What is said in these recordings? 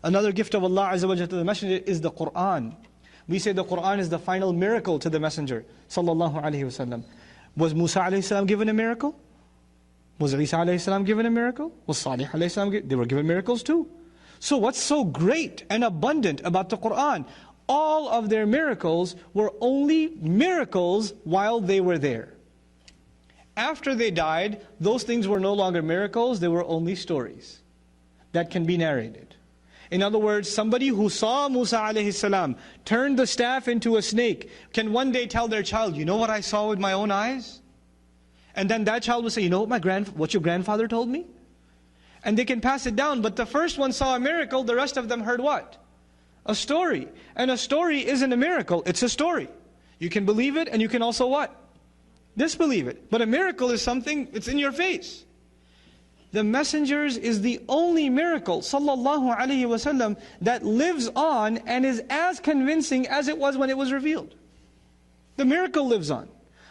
Another gift of Allah Azza wa Jalla to the Messenger is the Qur'an. We say the Qur'an is the final miracle to the Messenger sallallahu alaihi wasallam. Was Musa alayhi salam given a miracle? Was Isa alayhi salam given a miracle? Was Salih alayhi salam given? They were given miracles too. So what's so great and abundant about the Qur'an? All of their miracles were only miracles while they were there. After they died, those things were no longer miracles, they were only stories that can be narrated. In other words, somebody who saw Musa alayhi salam turn the staff into a snake can one day tell their child, you know what I saw with my own eyes? And then that child will say, you know what your grandfather told me? And they can pass it down, but the first one saw a miracle, the rest of them heard what? A story. And a story isn't a miracle, it's a story. You can believe it and you can also what? Disbelieve it. But a miracle is something, it's in your face. The Messengers is the only miracle, sallallahu alaihi wasallam, that lives on and is as convincing as it was when it was revealed. The miracle lives on.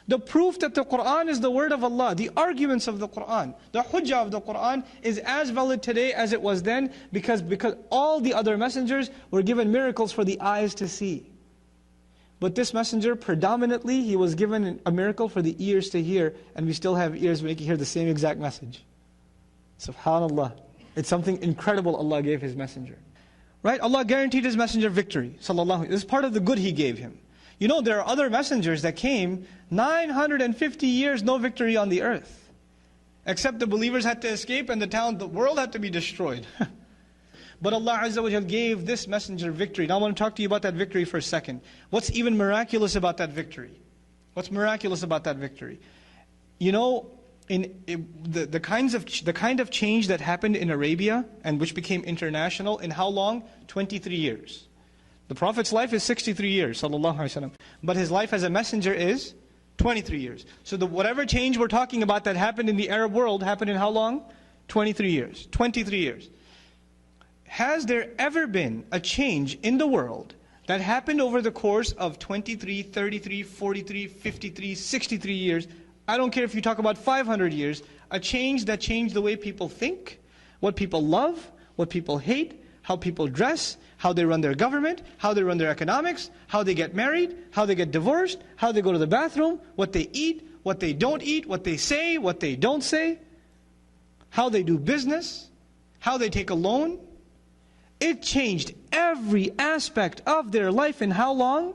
The proof that the Qur'an is the word of Allah, the arguments of the Qur'an, the hujjah of the Qur'an is as valid today as it was then because all the other messengers were given miracles for the eyes to see. But this messenger, predominantly, he was given a miracle for the ears to hear, and we still have ears where we can hear the same exact message. SubhanAllah. It's something incredible Allah gave His messenger. Right? Allah guaranteed His messenger victory. Sallallahu. This is part of the good He gave him. You know, there are other messengers that came 950 years, no victory on the earth. Except the believers had to escape and the world had to be destroyed. But Allah Azza wa Jal gave this messenger victory. Now I want to talk to you about that victory for a second. What's even miraculous about that victory? What's miraculous about that victory? You know, the kind of change that happened in Arabia and which became international in how long? 23 years. The Prophet's life is 63 years, sallallahu alaihi wasallam. But his life as a messenger is 23 years. So whatever change we're talking about that happened in the Arab world happened in how long? 23 years. 23 years. Has there ever been a change in the world that happened over the course of 23, 33, 43, 53, 63 years? I don't care if you talk about 500 years. A change that changed the way people think, what people love, what people hate, how people dress, how they run their government, how they run their economics, how they get married, how they get divorced, how they go to the bathroom, what they eat, what they don't eat, what they say, what they don't say, how they do business, how they take a loan. It changed every aspect of their life in how long?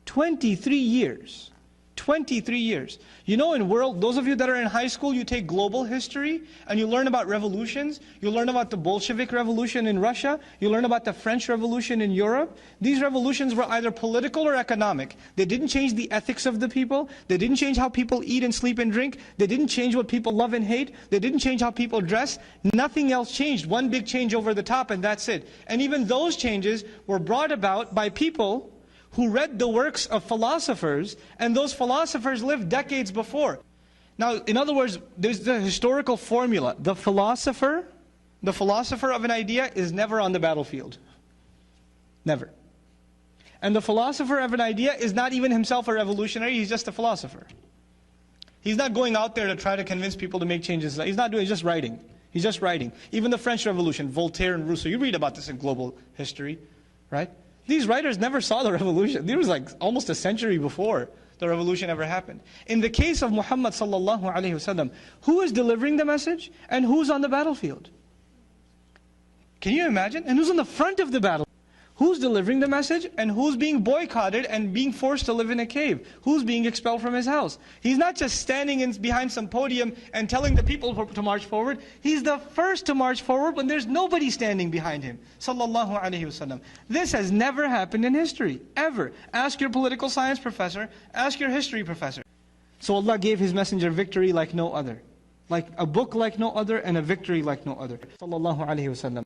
23 years. 23 years. You know, those of you that are in high school, you take global history and you learn about revolutions. You learn about the Bolshevik Revolution in Russia. You learn about the French Revolution in Europe. These revolutions were either political or economic. They didn't change the ethics of the people. They didn't change how people eat and sleep and drink. They didn't change what people love and hate. They didn't change how people dress. Nothing else changed. One big change over the top and that's it. And even those changes were brought about by people who read the works of philosophers, and those philosophers lived decades before. Now, in other words, there's the historical formula. The philosopher of an idea is never on the battlefield. Never. And the philosopher of an idea is not even himself a revolutionary, he's just a philosopher. He's not going out there to try to convince people to make changes. He's not doing, he's just writing. He's just writing. Even the French Revolution, Voltaire and Rousseau, you read about this in global history, right? These writers never saw the revolution. It was like almost a century before the revolution ever happened. In the case of Muhammad sallallahu alaihi wasallam, who is delivering the message and who's on the battlefield? Can you imagine? And who's on the front of the battle? Who's delivering the message and who's being boycotted and being forced to live in a cave? Who's being expelled from his house? He's not just standing behind some podium and telling the people to march forward. He's the first to march forward when there's nobody standing behind him. Sallallahu alaihi wasallam. This has never happened in history, ever. Ask your political science professor, ask your history professor. So Allah gave His messenger victory like no other. Like a book like no other and a victory like no other. Sallallahu alaihi wasallam.